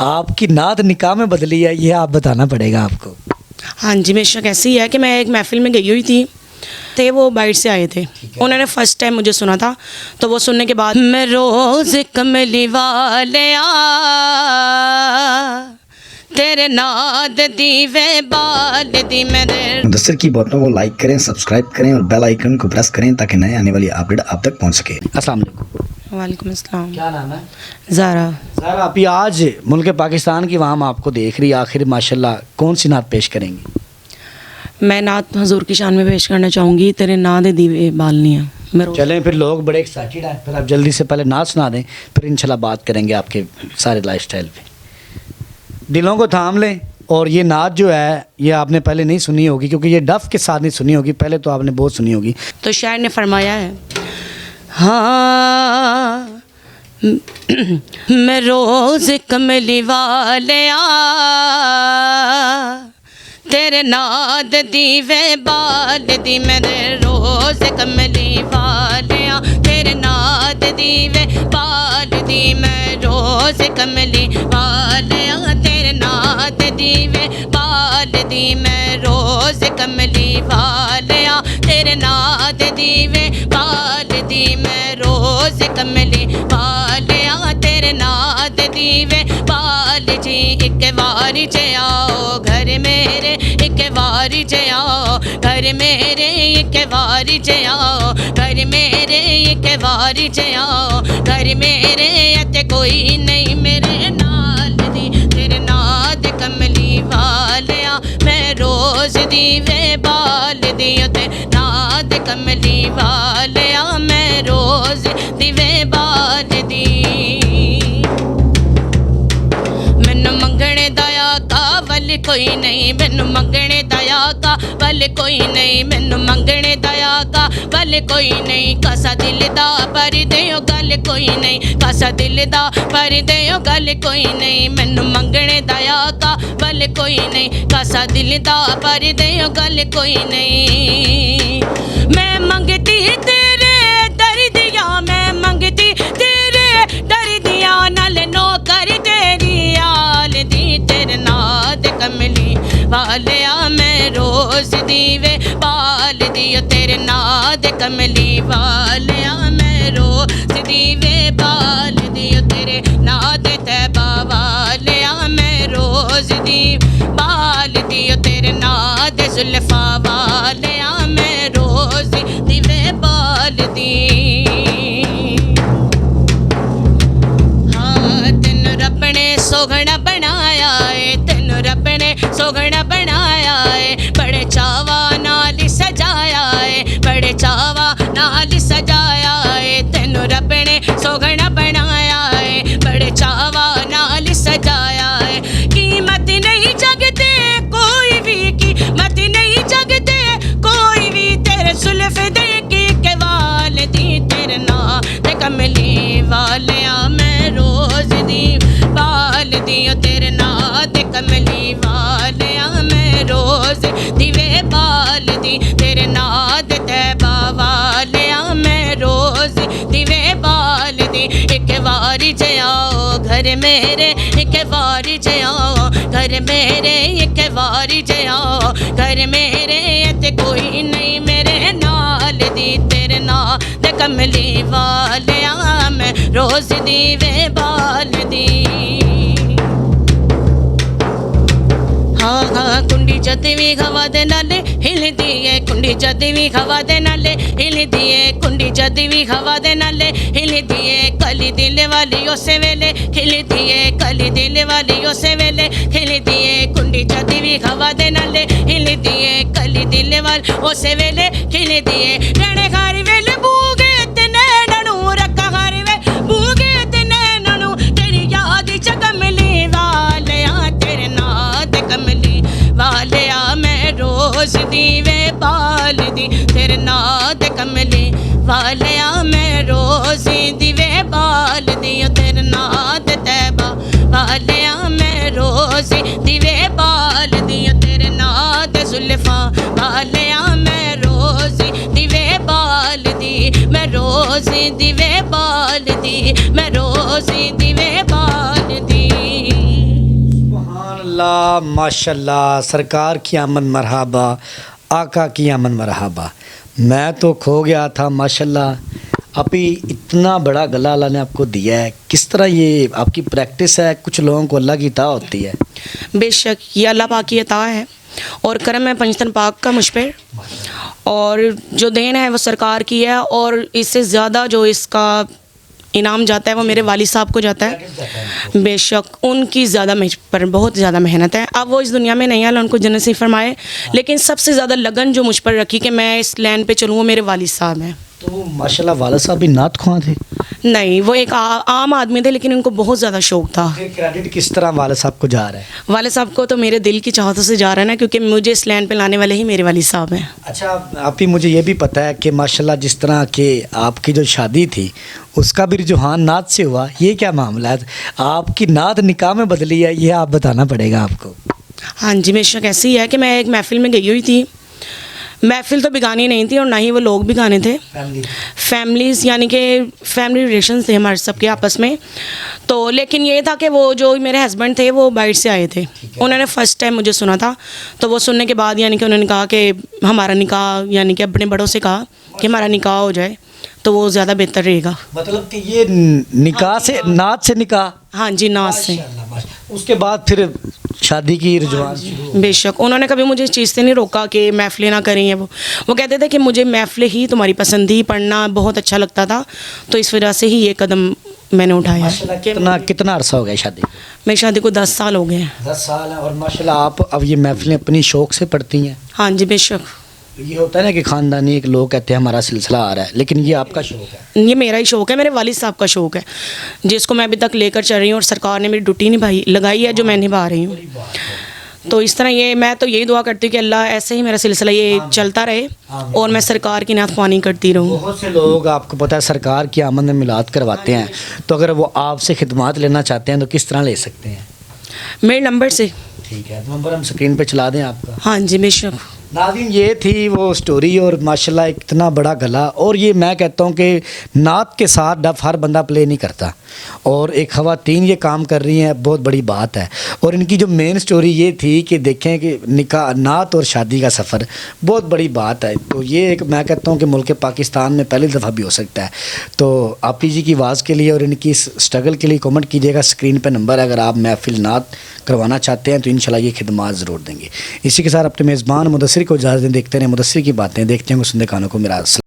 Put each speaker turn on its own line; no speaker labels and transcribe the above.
آپ کی نعت نکاح میں بدلی ہے، یہ آپ بتانا پڑے گا آپ کو۔
ہاں جی، بے شک ایسی ہے کہ میں ایک محفل میں گئی ہوئی تھی، وہ باہر سے آئے تھے، انہوں نے فرسٹ ٹائم مجھے سنا تھا، تو وہ سننے کے بعد میں روز کملی والیا تیرے ناد دیوے بال دی میرے۔
مدثر کی باتوں کو لائک کریں، سبسکرائب کریں اور بیل آئیکن کو پریس کریں تاکہ نئے آنے والی اپڈیٹ آپ تک پہنچ سکے۔
السلام علیکم۔
وعلیکم السلام۔
کیا نام ہے؟
زارا۔
سر آپ یہ آج ملک پاکستان کی وہاں آپ کو دیکھ رہی آخر ماشاءاللہ، کون سی نعت پیش کریں گی؟
میں نعت حضور کی شان میں پیش کرنا چاہوں گی، تیرے ناد دیوے بالنیاں۔
چلیں پھر لوگ بڑے ایکسائٹیڈ ہیں، پھر آپ جلدی سے پہلے نعت سنا دیں، پھر انشاءاللہ بات کریں گے آپ کے سارے لائف سٹائل پہ۔ دلوں کو تھام لیں، اور یہ نعت جو ہے یہ آپ نے پہلے نہیں سنی ہوگی، کیونکہ یہ ڈف کے ساتھ نہیں سنی ہوگی، پہلے تو آپ نے بہت سنی ہوگی۔
تو شاعر نے فرمایا ہے، ہاں میں روز کملی والیا تیرے ناد دیوے بال دی میرے، روز کملی والیا تیرے ناد دیوے بال دی میں، روز کملی والیا تیرے ناد دیوے بال دی میں، روز کملی والیا تیرے ناد دیوے بال دی میں، روز کملی والیا تیرے ناد دیوے بال جی، ایک واری چ آؤ گھر میرے، ایک واری چ آؤ گھر میرے، ایک واری چ آؤ گھر میرے، ایک واری چ آؤ گھر میرے، تے کوئی نہیں میرے نال دی، تیرے ناد کملی والیا میں روز دیوے بال دی، تے ناد کملی والیا میں روز دیوے بال دی۔ مینوں منگنے دایا کا ول کوئی نہیں، مینوں منگنے دایا کا ول کوئی نہیں، مینوں منگنے دایا کا ول کوئی نہیں، کاسا دل دا پر دیو گل کوئی نہیں، کاسا دل دا پر دیو گل کوئی نہیں، مینوں منگنے دایا کا ول کوئی نہیں، کاسا دل دا پر دیو گل کوئی نہیں۔ میں منگتی تیرے در دیا، میں منگتی تیرے در دیا، نال نوکر تیری آل دی، تیرے ناد کملی والیا میں روز دیوے بال دی، تیرے ناد کملی والیا میں روز دیوے بال دی، تیرے ناد طیبہ والیا میں روز دی بال دی، تیرے ناد زلفا والیا میں روز دیوے بال دی۔ ہاں تینوں رب نے سوگنا بنایا ہے، تینوں رب نے سوگنا بنایا ہے، بڑے چاواں نال سجایا ہے، بڑے چاواں نال سجایا ہے، تینوں رب نے سوگنا بنایا ہے، بڑے چاواں نال سجایا ہے، قیمت نہیں جگتے کوئی بھی، قیمت نہیں جگتے کوئی بھی، تیرے زلف دے کی کے وال دی، تیرے ناد کملی والیا میں روز دی بال دی، تیرے ناد کملی والیا میں روز دیوے بال دی، تیرے ناد طیبہ والیا میں روز دیوے بال دی، ایک واری چ آؤ گھر میرے، ایک واری چ آؤ گھر میرے، ایک واری چ آؤ گھر میرے، تے کوئی نہیں میرے نال دی، تیرے ناد کملی والیا میں روز دیوے بال دی۔ ہاں ہاں کنڈی جد بھی ہوا دے نالے ہلدی ہے، کنڈی جد بھی ہوا دے نالے ہلدی ہے، کنڈی جد بھی ہوا دے نالے ہلدی ہے، کلی دل والی اسے ویلے ہلدی ہے، کلی دل والی اسے ویلے ہلدی ہے، کنڈی جد بھی ہوا دے نالے ہلدی ہے، کلی دل والی اسے ویلے ہلدی ہے، رہنے گھر ویلے بوگے تے نینوں رکھا گھر ویلے بوگے تے نینوں، تیری یاد چ کملی والیا تیرے ناد کملی والیا میں روز دیوے بال دی، تیرے ناد کملی والیا میں روز دیوے بال دی، تیرے ناد طیبہ والیا میں روز دیوے بال دی، تیرے ناد زلفا والیا میں روز دیوے بال دی، میں روز دیوے بال دی، میں روز دیوے بال دی۔
माशाल्लाह माशाल्लाह, सरकार की आमद मरहबा, आका की आमद मरहबा। मैं तो खो गया था माशाल्लाह। अभी इतना बड़ा गला अल्लाह ने आपको दिया है, किस तरह ये आपकी प्रैक्टिस है? कुछ लोगों को अल्लाह की अता होती है।
बेशक ये अल्लाह पाक की अता है और करम है पंजतन पाक का मुझ पर, और जो देन है वो सरकार की है, और इससे ज़्यादा जो इसका इनाम जाता है वो मेरे वालिद साहब को जाता है। बेशक उनकी ज़्यादा मुझ पर बहुत ज़्यादा मेहनत है। अब वो इस दुनिया में नहीं है, अल्लाह उनको जन्नत से फरमाए, लेकिन सबसे ज़्यादा लगन जो मुझ पर रखी कि मैं इस लाइन पे चलूँ वो मेरे वालिद साहब हैं।
तो माशाल्लाह वालिद साहब भी नात ख्वां थे?
नहीं, वो एक आम आदमी थे, लेकिन उनको बहुत ज़्यादा शौक़ था।
फिर क्रेडिट किस तरह वालिद साहब को जा रहा है?
वालिद साहब को तो मेरे दिल की चाहतों से जा रहा है ना, क्योंकि मुझे इस लाइन पे लाने वाले ही मेरे वालिद साहब हैं।
अच्छा, आप ही मुझे ये भी पता है कि माशाल्लाह जिस तरह के आपकी जो शादी थी उसका भी रुझान नात से हुआ, ये क्या मामला है? आपकी नात निकाह में बदली है, ये आप बताना पड़ेगा आपको।
हाँ जी, बेशक ऐसी ही है कि मैं एक महफ़िल में गई हुई थी। महफ़िल तो बिगानी नहीं थी और ना ही वो लोग बिगाने थे, फैमिलीज़ यानी कि फैमिली रिलेशंस थे हमारे सबके आपस में। तो लेकिन ये था कि वो जो मेरे हस्बैंड थे वो बाहर से आए थे, उन्होंने फ़र्स्ट टाइम मुझे सुना था। तो वो सुनने के बाद यानी कि उन्होंने कहा कि हमारा निकाह, यानी कि अपने बड़ों से कहा कि हमारा निकाह हो जाए तो वो ज़्यादा बेहतर रहेगा।
मतलब कि ये निकाह से, नात से निकाह?
हाँ जी, नाज से।
उसके बाद फिर शादी की रुझान शुरू?
बेशक उन्होंने कभी मुझे इस चीज़ से नहीं रोका कि महफ़िलें ना करें। वो कहते थे कि मुझे महफ़िलें ही तुम्हारी पसंद थी, पढ़ना बहुत अच्छा लगता था, तो इस वजह से ही ये कदम मैंने उठाया।
कितना अरसा हो गया शादी?
मेरी शादी को 10 साल हो गए हैं।
10 साल है। और माशाल्लाह आप अब ये महफिलें अपनी शौक़ से पढ़ती हैं?
हाँ जी, बेशक।
ये होता है ना कि ख़ानदानी एक लोग कहते हैं हमारा सिलसिला आ रहा है, लेकिन ये आपका शौक़ है?
ये मेरा ही शौक़ है, मेरे वालिद साहब का शौक़ है, जिसको मैं अभी तक लेकर चल रही हूँ, और सरकार ने मेरी ड्यूटी लगाई है जो मैं निभा रही हूँ। तो इस तरह ये मैं तो यही दुआ करती हूँ कि अल्लाह ऐसे ही मेरा सिलसिला ये चलता रहे और मैं सरकार की नातख्वानी करती रहूँ।
बहुत से लोग आपको पता है सरकार की आमद में मिलाद करवाते हैं, तो अगर वो आपसे खिदमात लेना चाहते हैं तो किस तरह ले सकते हैं?
मेरे नंबर से।
ठीक है, नंबर हम स्क्रीन पे चला दें आपका।
हाँ जी, बेशक।
नाज़रीन, ये थी वो स्टोरी, और माशाल्लाह इतना बड़ा गला। और ये मैं कहता हूँ कि नात के साथ डफ हर बंदा प्ले नहीं करता, और एक ख़वातीन ये काम कर रही हैं, बहुत बड़ी बात है। और इनकी जो मेन स्टोरी ये थी कि देखें कि निकाह, नात और शादी का सफ़र बहुत बड़ी बात है। तो ये एक मैं कहता हूँ कि मुल्क पाकिस्तान में पहली दफ़ा भी हो सकता है। तो आप ही जी की आवाज़ के लिए और इनकी इस स्ट्रगल के लिए कमेंट कीजिएगा। स्क्रीन पर नंबर है, अगर आप महफिल नात करवाना चाहते हैं तो इंशाल्लाह ये खिदमात ज़रूर देंगे। इसी के साथ अपने मेज़बान मुदस्सिर को इजाज़त दें। देखते रहें मुदस्सिर की बातें, देखते हैं सुनने कानों को मेरा।